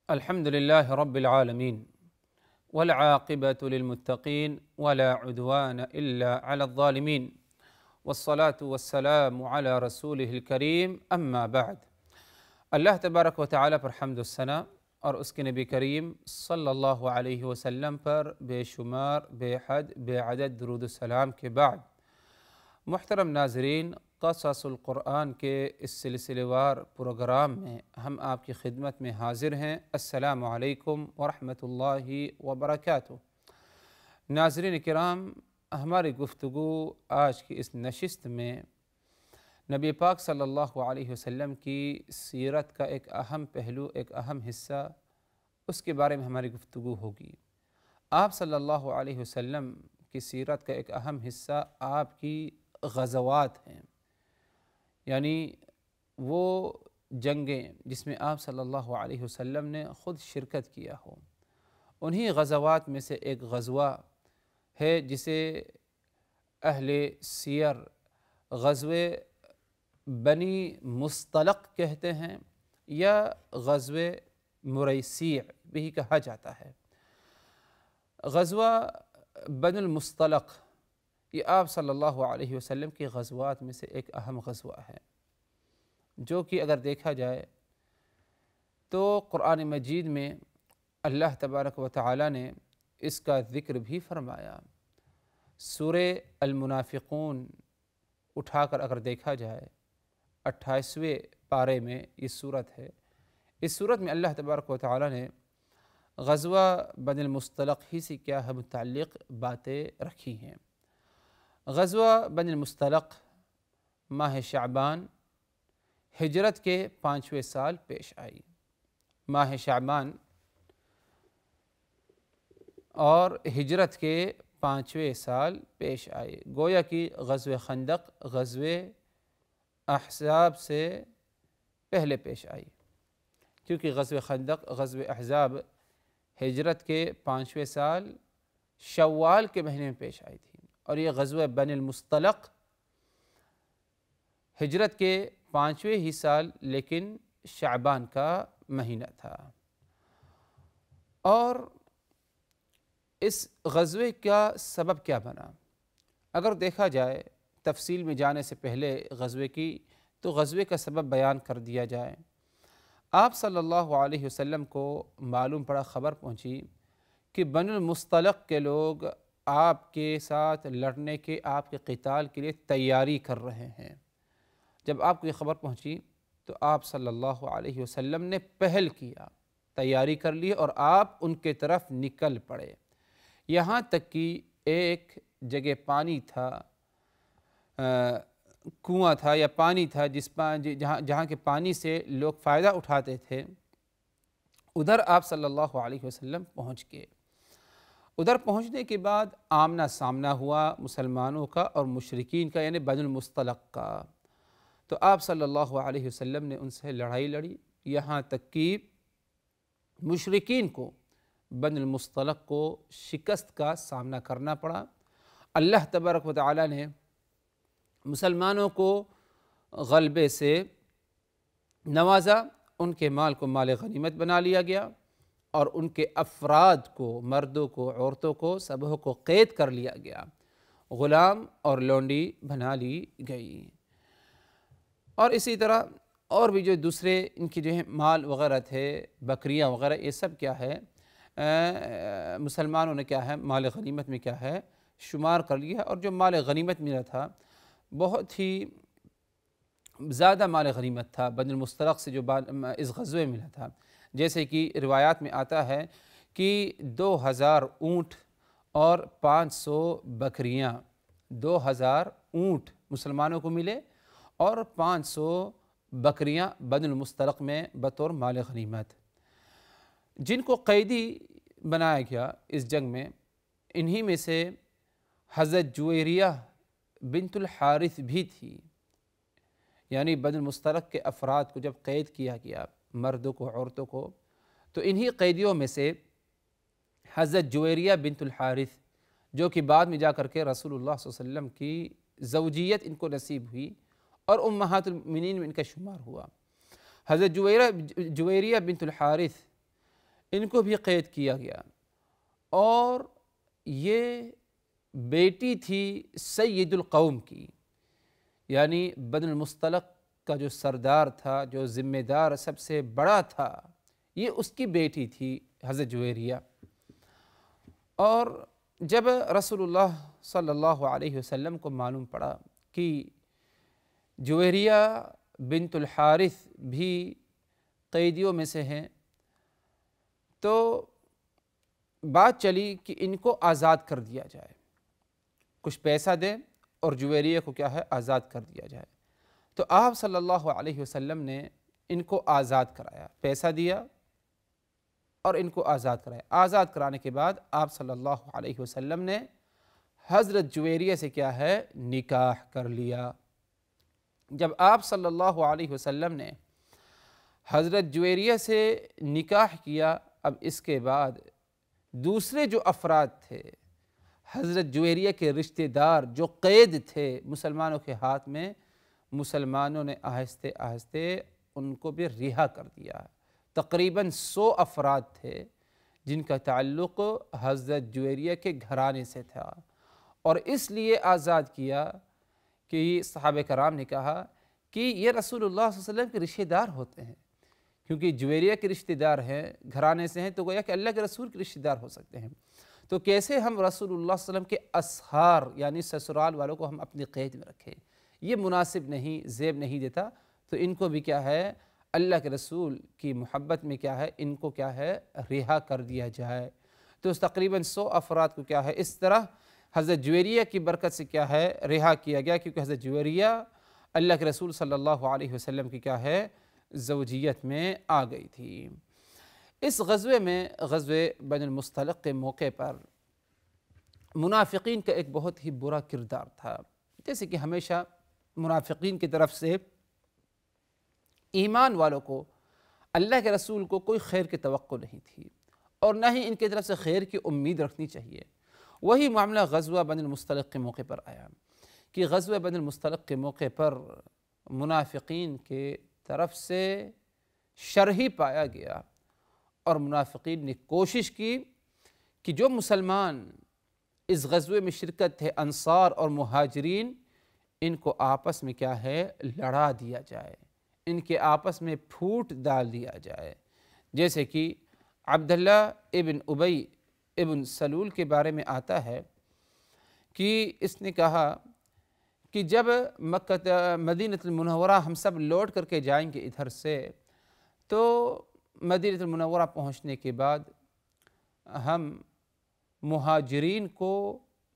الحمد لله رب العالمين والعاقبة للمتقين ولا عدوان إلا على الظالمين والصلاة والسلام على رسوله الكريم أما بعد۔ اللہ تبارک و تعالیٰ پر حمد و ثنا اور اس کے نبی کریم صلی اللہ علیہ وسلم پر بے شمار بے حد بے عدد درود السلام کے بعد، محترم ناظرین، قصص القرآن کے اس سلسلے وار پروگرام میں ہم آپ کی خدمت میں حاضر ہیں۔ السلام علیکم ورحمۃ اللہ وبرکاتہ۔ ناظرین کرام، ہماری گفتگو آج کی اس نشست میں نبی پاک صلی اللہ علیہ وسلم کی سیرت کا ایک اہم پہلو، ایک اہم حصہ، اس کے بارے میں ہماری گفتگو ہوگی۔ آپ صلی اللہ علیہ وسلم کی سیرت کا ایک اہم حصہ آپ کی غزوات ہیں، یعنی وہ جنگیں جس میں آپ صلی اللہ علیہ وسلم نے خود شرکت کیا ہو۔ انہی غزوات میں سے ایک غزوہ ہے جسے اہل سیر غزوہ بنی مصطلق کہتے ہیں یا غزوہ مریسیع بھی کہا جاتا ہے۔ غزوہ بنی المصطلق یہ آپ صلی اللہ علیہ وسلم کی غزوات میں سے ایک اہم غزوہ ہے، جو کہ اگر دیکھا جائے تو قرآن مجید میں اللہ تبارک و تعالیٰ نے اس کا ذکر بھی فرمایا۔ سورہ المنافقون اٹھا کر اگر دیکھا جائے 28ویں پارے میں یہ صورت ہے۔ اس صورت میں اللہ تبارک و تعالیٰ نے غزوہ بنی المصطلق ہی سے کیا ہے متعلق باتیں رکھی ہیں۔ غزوہ بنی المصطلق ماہ شعبان ہجرت کے 5ویں سال پیش آئی۔ ماہ شعبان اور ہجرت کے 5ویں سال پیش آئی، گویا کہ غزوہ خندق غزوہ احزاب سے پہلے پیش آئی، کیونکہ غزوہ خندق غزوہ احزاب ہجرت کے 5ویں سال شوال کے مہینے میں پیش آئی تھی، اور یہ غزوہ بنی المصطلق ہجرت کے 5ویں ہی سال لیکن شعبان کا مہینہ تھا۔ اور اس غزوے کا سبب کیا بنا؟ اگر دیکھا جائے تفصیل میں جانے سے پہلے غزوے کی، تو غزوے کا سبب بیان کر دیا جائے۔ آپ صلی اللہ علیہ وسلم کو معلوم پڑا، خبر پہنچی کہ بنی المصطلق کے لوگ آپ کے ساتھ لڑنے کے، آپ کے قتال کے لیے تیاری کر رہے ہیں۔ جب آپ کو یہ خبر پہنچی تو آپ صلی اللہ علیہ وسلم نے پہل کیا، تیاری کر لی اور آپ ان کے طرف نکل پڑے۔ یہاں تک کہ ایک جگہ پانی تھا، کنواں تھا یا پانی تھا جہاں کے پانی سے لوگ فائدہ اٹھاتے تھے، ادھر آپ صلی اللہ علیہ وسلم پہنچ گئے۔ ادھر پہنچنے کے بعد آمنا سامنا ہوا مسلمانوں کا اور مشرکین کا، یعنی بنی المصطلق کا۔ تو آپ صلی اللہ علیہ وسلم نے ان سے لڑائی لڑی، یہاں تک کہ مشرکین کو، بنی المصطلق کو شکست کا سامنا کرنا پڑا۔ اللہ تبارک و تعالیٰ نے مسلمانوں کو غلبے سے نوازا، ان کے مال کو مال غنیمت بنا لیا گیا، اور ان کے افراد کو، مردوں کو، عورتوں کو، سبوں کو قید کر لیا گیا، غلام اور لونڈی بنا لی گئی۔ اور اسی طرح اور بھی جو دوسرے ان کی جو ہے مال وغیرہ تھے، بکریاں وغیرہ، یہ سب کیا ہے مسلمانوں نے کیا ہے مال غنیمت میں کیا ہے شمار کر لیا۔ اور جو مال غنیمت ملا تھا بہت ہی زیادہ مال غنیمت تھا بنی المصطلق سے جو اس غزوے میں ملا تھا، جیسے کہ روایات میں آتا ہے کہ 2000 اونٹ اور 500 بکریاں، 2000 اونٹ مسلمانوں کو ملے اور 500 بکریاں بنی المصطلق میں بطور مال غنیمت۔ جن کو قیدی بنایا گیا اس جنگ میں، انہی میں سے حضرت جویریہ بنت الحارث بھی تھی، یعنی بنی المصطلق کے افراد کو جب قید کیا گیا، مردوں کو، عورتوں کو، تو انہی قیدیوں میں سے حضرت جویریہ بنت الحارث، جو کہ بعد میں جا کر کے رسول اللہ صلی اللہ علیہ وسلم کی زوجیت ان کو نصیب ہوئی اور امہات المؤمنین میں ان کا شمار ہوا۔ حضرت جویریہ بنت الحارث ان کو بھی قید کیا گیا، اور یہ بیٹی تھی سید القوم کی، یعنی بنو المصطلق کا جو سردار تھا، جو ذمہ دار سب سے بڑا تھا، یہ اس کی بیٹی تھی حضرت جویریہ۔ اور جب رسول اللہ صلی اللہ علیہ وسلم کو معلوم پڑا کہ جویریہ بنت الحارث بھی قیدیوں میں سے ہیں، تو بات چلی کہ ان کو آزاد کر دیا جائے، کچھ پیسہ دیں اور جویریہ کو کیا ہے آزاد کر دیا جائے۔ تو آپ صلی اللہ علیہ وسلم نے ان کو آزاد کرایا، پیسہ دیا اور ان کو آزاد کرایا۔ آزاد کرانے کے بعد آپ صلی اللہ علیہ وسلم نے حضرت جویریہ سے کیا ہے نکاح کر لیا۔ جب آپ صلی اللہ علیہ وسلم نے حضرت جویریہ سے نکاح کیا، اب اس کے بعد دوسرے جو افراد تھے، حضرت جویریہ کے رشتہ دار جو قید تھے مسلمانوں کے ہاتھ میں، مسلمانوں نے آہستہ آہستہ ان کو بھی رہا کر دیا۔ تقریباً 100 افراد تھے جن کا تعلق حضرت جویریہ کے گھرانے سے تھا، اور اس لیے آزاد کیا کہ صحابہ کرام نے کہا کہ یہ رسول اللہ صلی اللہ علیہ وسلم کے رشتہ دار ہوتے ہیں، کیونکہ جویریہ کے رشتہ دار ہیں، گھرانے سے ہیں، تو گویا کہ اللہ کے رسول کے رشتہ دار ہو سکتے ہیں۔ تو کیسے ہم رسول اللہ صلی اللہ علیہ وسلم کے اصہار یعنی سسرال والوں کو ہم اپنی قید میں رکھیں، یہ مناسب نہیں، زیب نہیں دیتا۔ تو ان کو بھی کیا ہے اللہ کے رسول کی محبت میں کیا ہے ان کو کیا ہے رہا کر دیا جائے۔ تو تقریباً 100 افراد کو کیا ہے اس طرح حضرت جویریہ کی برکت سے کیا ہے رہا کیا گیا، کیونکہ حضرت جویریہ اللہ کے رسول صلی اللہ علیہ وسلم کی کیا ہے زوجیت میں آ گئی تھی۔ اس غزوے میں، غزوے بنو المصطلق کے موقع پر، منافقین کا ایک بہت ہی برا کردار تھا۔ جیسے کہ ہمیشہ منافقین کی طرف سے ایمان والوں کو، اللہ کے رسول کو کوئی خیر کی توقع نہیں تھی، اور نہ ہی ان کی طرف سے خیر کی امید رکھنی چاہیے۔ وہی معاملہ غزوہ بنو المصطلق کے موقع پر آیا کہ غزوہ بنو المصطلق کے موقع پر منافقین کے طرف سے شر ہی پایا گیا، اور منافقین نے کوشش کی کہ جو مسلمان اس غزوے میں شرکت تھے، انصار اور مہاجرین، ان کو آپس میں کیا ہے لڑا دیا جائے، ان کے آپس میں پھوٹ ڈال دیا جائے۔ جیسے کہ عبداللہ ابن ابی ابن سلول کے بارے میں آتا ہے کہ اس نے کہا کہ جب مدینہ المنورہ ہم سب لوٹ کر کے جائیں گے ادھر سے، تو مدینہ المنورہ پہنچنے کے بعد ہم مہاجرین کو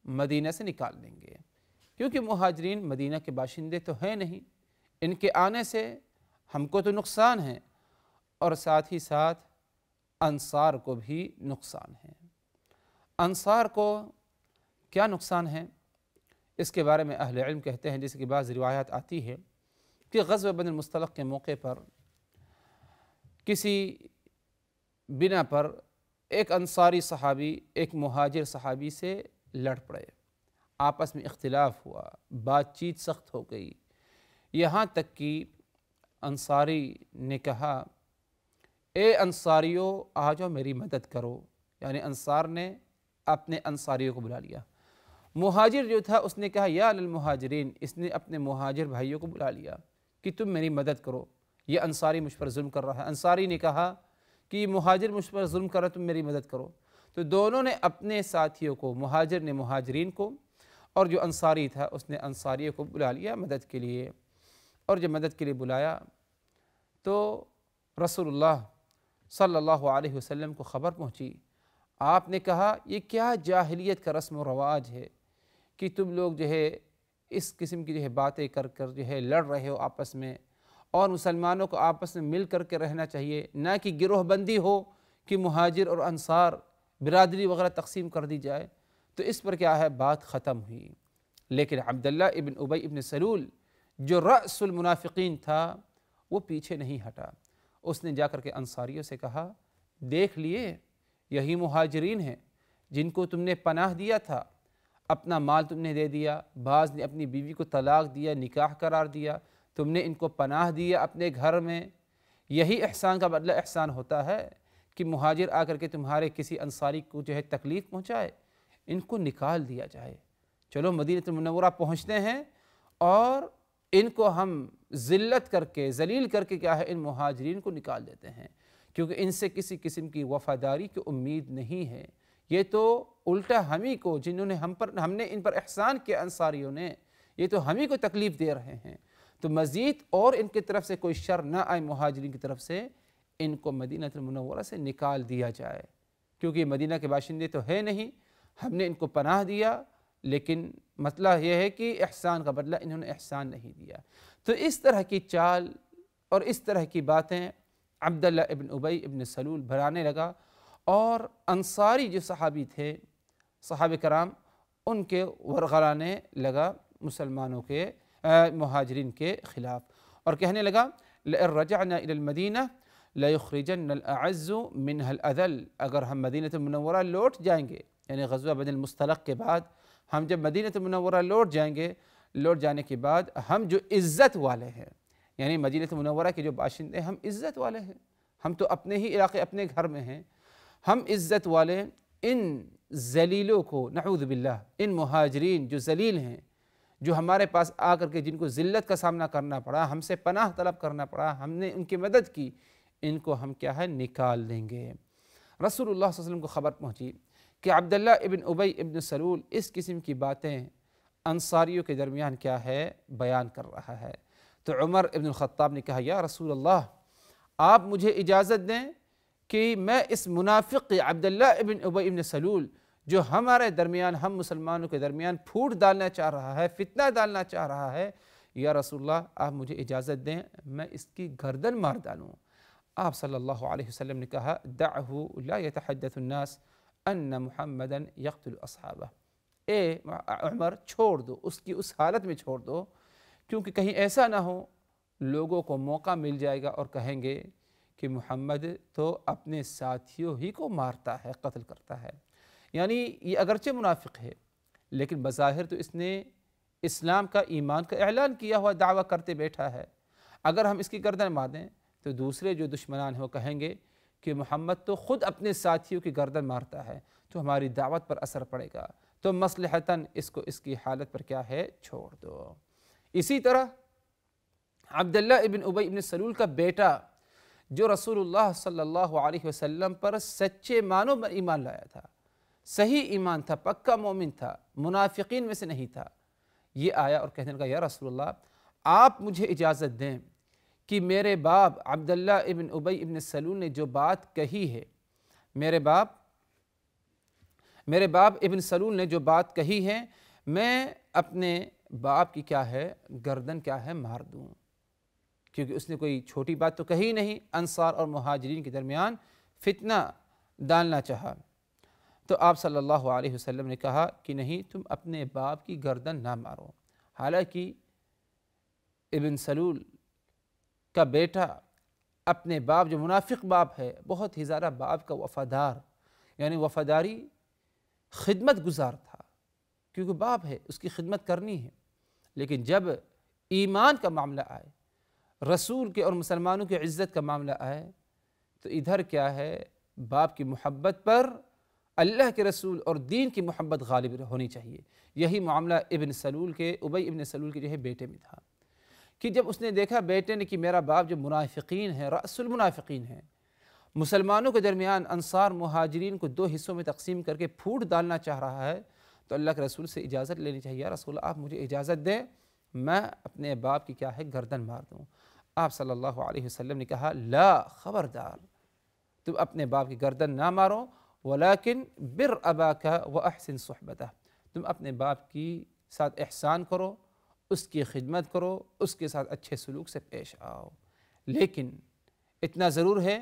مدینہ سے نکال دیں گے، کیونکہ مہاجرین مدینہ کے باشندے تو ہیں نہیں، ان کے آنے سے ہم کو تو نقصان ہے، اور ساتھ ہی ساتھ انصار کو بھی نقصان ہے۔ انصار کو کیا نقصان ہے اس کے بارے میں اہل علم کہتے ہیں، جیسے کہ بعض روایات آتی ہے کہ غزوہ بنو المصطلق کے موقع پر کسی بنا پر ایک انصاری صحابی ایک مہاجر صحابی سے لڑ پڑے، آپس میں اختلاف ہوا، بات چیت سخت ہو گئی، یہاں تک کہ انصاری نے کہا اے انصاریوں آ جاؤ میری مدد کرو، یعنی انصار نے اپنے انصاریوں کو بلا لیا۔ مہاجر جو تھا اس نے کہا یا للمہاجرین، اس نے اپنے مہاجر بھائیوں کو بلا لیا کہ تم میری مدد کرو، یہ انصاری مجھ پر ظلم کر رہا ہے۔ انصاری نے کہا کہ یہ مہاجر مجھ پر ظلم کر رہا ہے، تم میری مدد کرو۔ تو دونوں نے اپنے ساتھیوں کو، مہاجر نے مہاجرین کو، اور جو انصاری تھا اس نے انصاریوں کو بلا لیا مدد کے لیے۔ اور جب مدد کے لیے بلایا تو رسول اللہ صلی اللہ علیہ وسلم کو خبر پہنچی۔ آپ نے کہا یہ کیا جاہلیت کا رسم و رواج ہے کہ تم لوگ جو ہے اس قسم کی جو ہے باتیں کر کر جو ہے لڑ رہے ہو آپس میں، اور مسلمانوں کو آپس میں مل کر کے رہنا چاہیے، نہ کہ گروہ بندی ہو کہ مہاجر اور انصار برادری وغیرہ تقسیم کر دی جائے۔ تو اس پر کیا ہے بات ختم ہوئی۔ لیکن عبداللہ ابن ابی ابن سلول جو رأس المنافقین تھا وہ پیچھے نہیں ہٹا، اس نے جا کر کے انصاریوں سے کہا دیکھ لیے یہی مہاجرین ہیں جن کو تم نے پناہ دیا تھا، اپنا مال تم نے دے دیا، بعض نے اپنی بیوی کو طلاق دیا، نکاح قرار دیا، تم نے ان کو پناہ دیا اپنے گھر میں۔ یہی احسان کا بدلہ احسان ہوتا ہے کہ مہاجر آ کر کے تمہارے کسی انصاری کو جو ہے تکلیف پہنچائے، ان کو نکال دیا جائے۔ چلو مدینہ المنورہ پہنچتے ہیں اور ان کو ہم ذلت کر کے ذلیل کر کے کیا ہے ان مہاجرین کو نکال دیتے ہیں، کیونکہ ان سے کسی قسم کی وفاداری کی امید نہیں ہے۔ یہ تو الٹا ہم ہی کو، جنہوں نے ہم نے ان پر احسان کیا انصاریوں نے، یہ تو ہم ہی کو تکلیف دے رہے ہیں۔ تو مزید اور ان کی طرف سے کوئی شر نہ آئے مہاجرین کی طرف سے، ان کو مدینہ المنورہ سے نکال دیا جائے، کیونکہ مدینہ کے باشندے تو ہے نہیں، ہم نے ان کو پناہ دیا، لیکن مسئلہ یہ ہے کہ احسان کا بدلہ انہوں نے احسان نہیں دیا۔ تو اس طرح کی چال اور اس طرح کی باتیں عبداللہ ابن ابی ابن سلول بھرانے لگا، اور انصاری جو صحابی تھے، صحابہ کرام، ان کے ورغلانے لگا مسلمانوں کے مہاجرین کے خلاف، اور کہنے لگا لَإِن رَجَعْنَا إِلَى الْمَدِينَةِ لَيُخْرِجَنَّ الْأَعَزُّ مِنْهَا الْأَذَلُّ۔ اگر ہم مدینہ المنورہ لوٹ جائیں گے، یعنی غزوہ بنی المصطلق کے بعد ہم جب مدینہ المنورہ لوٹ جائیں گے، لوٹ جانے کے بعد ہم جو عزت والے ہیں، یعنی مدینہ المنورہ کے جو باشندے ہم عزت والے ہیں، ہم تو اپنے ہی علاقے اپنے گھر میں ہیں، ہم عزت والے ان ذلیلوں کو، نعوذ باللہ، ان مہاجرین جو ذلیل ہیں، جو ہمارے پاس آ کر کے جن کو ذلت کا سامنا کرنا پڑا، ہم سے پناہ طلب کرنا پڑا، ہم نے ان کی مدد کی، ان کو ہم کیا ہے نکال دیں گے۔ رسول اللہ صلی اللہ علیہ وسلم کو خبر پہنچی کہ عبداللہ ابن ابی ابن سلول اس قسم کی باتیں انصاریوں کے درمیان کیا ہے بیان کر رہا ہے۔ تو عمر ابن الخطاب نے کہا یا رسول اللہ، آپ مجھے اجازت دیں کہ میں اس منافق عبداللہ ابن ابی ابن سلول جو ہمارے درمیان، ہم مسلمانوں کے درمیان پھوٹ ڈالنا چاہ رہا ہے، فتنہ ڈالنا چاہ رہا ہے، یا رسول اللہ آپ مجھے اجازت دیں میں اس کی گردن مار ڈالوں۔ آپ صلی اللہ علیہ وسلم نے کہا دعہ لا يتحدث الناس ان محمدا یقتل اصحابہ، اے عمر چھوڑ دو، اس کی اس حالت میں چھوڑ دو، کیونکہ کہیں ایسا نہ ہو لوگوں کو موقع مل جائے گا اور کہیں گے کہ محمد تو اپنے ساتھیوں ہی کو مارتا ہے، قتل کرتا ہے۔ یعنی یہ اگرچہ منافق ہے، لیکن بظاہر تو اس نے اسلام کا، ایمان کا اعلان کیا ہوا دعویٰ کرتے بیٹھا ہے۔ اگر ہم اس کی گردن مار دیں تو دوسرے جو دشمنان ہیں وہ کہیں گے کہ محمد تو خود اپنے ساتھیوں کی گردن مارتا ہے، تو ہماری دعوت پر اثر پڑے گا، تو مصلحتاً اس کو اس کی حالت پر کیا ہے چھوڑ دو۔ اسی طرح عبداللہ ابن ابی ابن سلول کا بیٹا جو رسول اللہ صلی اللہ علیہ وسلم پر سچے معنوں میں ایمان لایا تھا، صحیح ایمان تھا، پکا مومن تھا، منافقین میں سے نہیں تھا، یہ آیا اور کہنے لگا یا رسول اللہ آپ مجھے اجازت دیں کہ میرے باپ عبداللہ ابن ابی ابن سلول نے جو بات کہی ہے، میرے باپ ابن سلول نے جو بات کہی ہے، میں اپنے باپ کی کیا ہے گردن کیا ہے مار دوں، کیونکہ اس نے کوئی چھوٹی بات تو کہی نہیں، انصار اور مہاجرین کے درمیان فتنہ ڈالنا چاہا۔ تو آپ صلی اللہ علیہ وسلم نے کہا کہ نہیں، تم اپنے باپ کی گردن نہ مارو۔ حالانکہ ابن سلول کا بیٹا اپنے باپ، جو منافق باپ ہے، بہت ہی زیادہ باپ کا وفادار، یعنی وفاداری خدمت گزار تھا، کیونکہ باپ ہے، اس کی خدمت کرنی ہے۔ لیکن جب ایمان کا معاملہ آئے، رسول کے اور مسلمانوں کی عزت کا معاملہ آئے، تو ادھر کیا ہے باپ کی محبت پر اللہ کے رسول اور دین کی محبت غالب ہونی چاہیے۔ یہی معاملہ ابن سلول کے، ابی ابن سلول کے جو ہے بیٹے میں تھا، کہ جب اس نے دیکھا بیٹے نے کہ میرا باپ جو منافقین ہے، رأس المنافقین ہے، مسلمانوں کے درمیان انصار مہاجرین کو دو حصوں میں تقسیم کر کے پھوٹ ڈالنا چاہ رہا ہے، تو اللہ کے رسول سے اجازت لینی چاہیے، یا رسول اللہ آپ مجھے اجازت دیں میں اپنے باپ کی کیا ہے گردن مار دوں۔ آپ صلی اللہ علیہ وسلم نے کہا لا، خبردار، تم اپنے باپ کی گردن نہ مارو، ولیکن بر اباک واحسن صحبتہ، تم اپنے باپ کی ساتھ احسان کرو، اس کی خدمت کرو، اس کے ساتھ اچھے سلوک سے پیش آؤ۔ لیکن اتنا ضرور ہے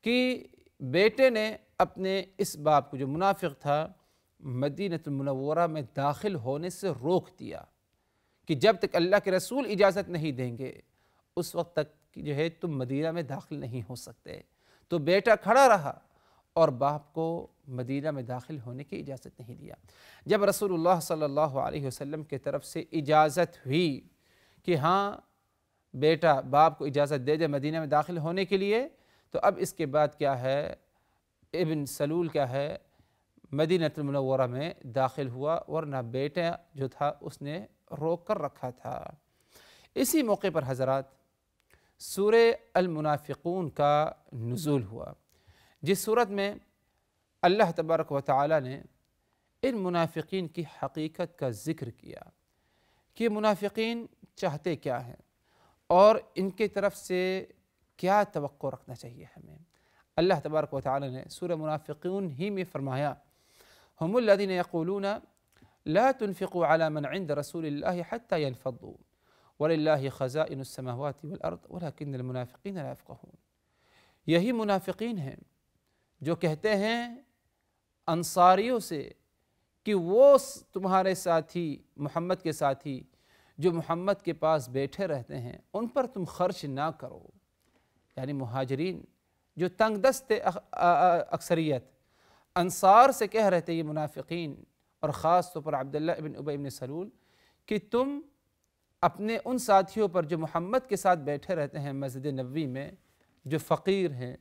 کہ بیٹے نے اپنے اس باپ کو جو منافق تھا مدینہ المنورہ میں داخل ہونے سے روک دیا، کہ جب تک اللہ کے رسول اجازت نہیں دیں گے اس وقت تک جو ہے تم مدینہ میں داخل نہیں ہو سکتے۔ تو بیٹا کھڑا رہا اور باپ کو مدینہ میں داخل ہونے کی اجازت نہیں دیا۔ جب رسول اللہ صلی اللہ علیہ وسلم کی طرف سے اجازت ہوئی کہ ہاں بیٹا باپ کو اجازت دے دے مدینہ میں داخل ہونے کے لیے، تو اب اس کے بعد کیا ہے ابن سلول کیا ہے مدینہ المنورہ میں داخل ہوا، ورنہ بیٹا جو تھا اس نے روک کر رکھا تھا۔ اسی موقع پر حضرات سورہ المنافقون کا نزول ہوا، جس صورت میں اللہ تبارک و تعالی نے ان منافقین کی حقیقت کا ذکر کیا کہ منافقین چاہتے کیا ہیں اور ان کی طرف سے کیا توقع رکھنا چاہیے ہمیں۔ اللہ تبارک و تعالی نے سورہ منافقون ہی میں فرمایا ہم الذین یقولون لا تنفقوا على من عند رسول اللہ حتى ينفضوا وللہ خزائن السماوات والارض ولكن المنافقین لا يفقهون۔ یہی منافقین ہیں جو کہتے ہیں انصاریوں سے کہ وہ تمہارے ساتھی محمد کے ساتھی جو محمد کے پاس بیٹھے رہتے ہیں ان پر تم خرچ نہ کرو، یعنی مہاجرین جو تنگ دست اکثریت انصار سے کہہ رہے تھے یہ منافقین، اور خاص طور پر عبداللہ ابن ابی ابن سلول، کہ تم اپنے ان ساتھیوں پر جو محمد کے ساتھ بیٹھے رہتے ہیں مسجد نبوی میں، جو فقیر ہیں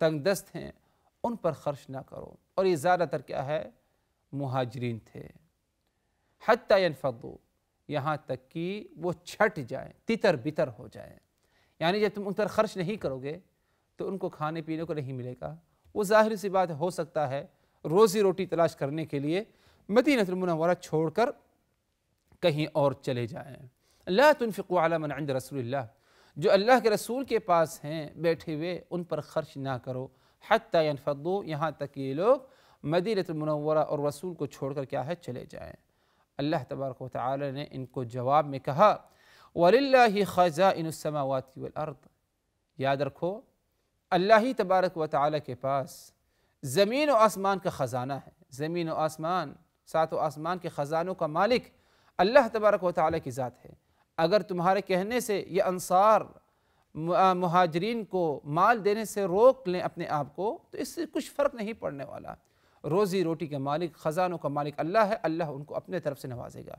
تنگ دست ہیں، ان پر خرچ نہ کرو۔ اور یہ زیادہ تر کیا ہے مہاجرین تھے۔ حتی ینفضوا، یہاں تک کہ وہ چھٹ جائیں، تتر بتر ہو جائیں، یعنی جب تم ان پر خرچ نہیں کرو گے تو ان کو کھانے پینے کو نہیں ملے گا۔ وہ ظاہر سی بات ہو سکتا ہے روزی روٹی تلاش کرنے کے لیے مدینہ المنورہ چھوڑ کر کہیں اور چلے جائیں۔ لا تنفقوا علی من عند رسول اللہ، جو اللہ کے رسول کے پاس ہیں بیٹھے ہوئے ان پر خرچ نہ کرو۔ حتی ینفضوا، یہاں تک یہ لوگ مدینہ المنورہ اور رسول کو چھوڑ کر کیا ہے چلے جائیں۔ اللہ تبارک و تعالی نے ان کو جواب میں کہا وَلِلَّهِ خَزَائِنُ السَّمَاوَاتِ وَالْأَرْضِ، یاد رکھو اللہ ہی تبارک و تعالی کے پاس زمین و آسمان کا خزانہ ہے۔ زمین و آسمان، سات و آسمان کے خزانوں کا مالک اللہ تبارک و تعالی کی ذات ہے۔ اگر تمہارے کہنے سے یہ انصار مہاجرین کو مال دینے سے روک لیں اپنے آپ کو تو اس سے کچھ فرق نہیں پڑنے والا۔ روزی روٹی کے مالک، خزانوں کا مالک اللہ ہے، اللہ ان کو اپنے طرف سے نوازے گا۔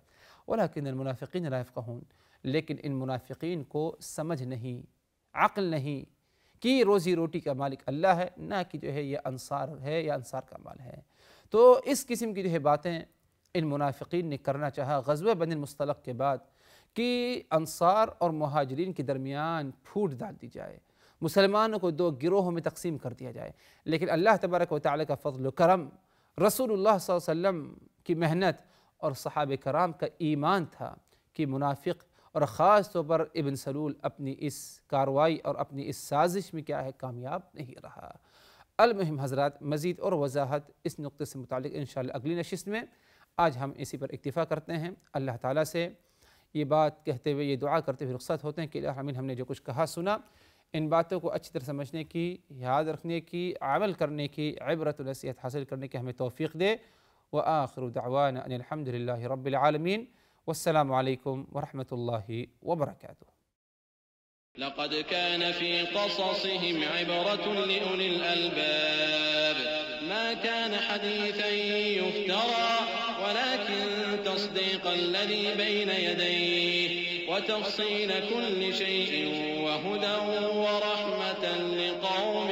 وَلَكِنَّ الْمُنَافِقِينَ لَا يَفْقَهُونَ، لیکن ان منافقین کو سمجھ نہیں، عقل نہیں کہ روزی روٹی کا مالک اللہ ہے، نہ کہ جو ہے یہ انصار ہے یا انصار کا مال ہے۔ تو اس قسم کی جو ہے باتیں ان منافقین نے کرنا چاہا غزوہ بنی المصطلق کے بعد کہ انصار اور مہاجرین کے درمیان پھوٹ ڈال دی جائے، مسلمانوں کو دو گروہوں میں تقسیم کر دیا جائے۔ لیکن اللہ تبارک و تعالی کا فضل و کرم، رسول اللہ صلی اللہ علیہ وسلم کی محنت اور صحابہ کرام کا ایمان تھا کہ منافق اور خاص طور پر ابن سلول اپنی اس کارروائی اور اپنی اس سازش میں کیا ہے کامیاب نہیں رہا۔ المہم حضرات، مزید اور وضاحت اس نقطے سے متعلق انشاءاللہ اگلی نشست میں۔ آج ہم اسی پر اکتفا کرتے ہیں۔ اللہ تعالیٰ سے یہ بات کہتے ہوئے، یہ دعا کرتے ہوئے رخصت ہوتے ہیں کہ الہ امین، ہم نے جو کچھ کہا سنا ان باتوں کو اچھی طرح سمجھنے کی، یاد رکھنے کی، عمل کرنے کی، عبرت و نصیحت حاصل کرنے کی ہمیں توفیق دے۔ وآخر دعوانا ان الحمد للہ رب العالمین، والسلام علیکم ورحمۃ اللہ وبرکاتہ۔ لقد كان في قصصهم عبرة لأولي الألباب ما كان حديثا يفترى ولكن تصديق الذي بين يديه وتفصيل كل شيء وهدى ورحمة لقوم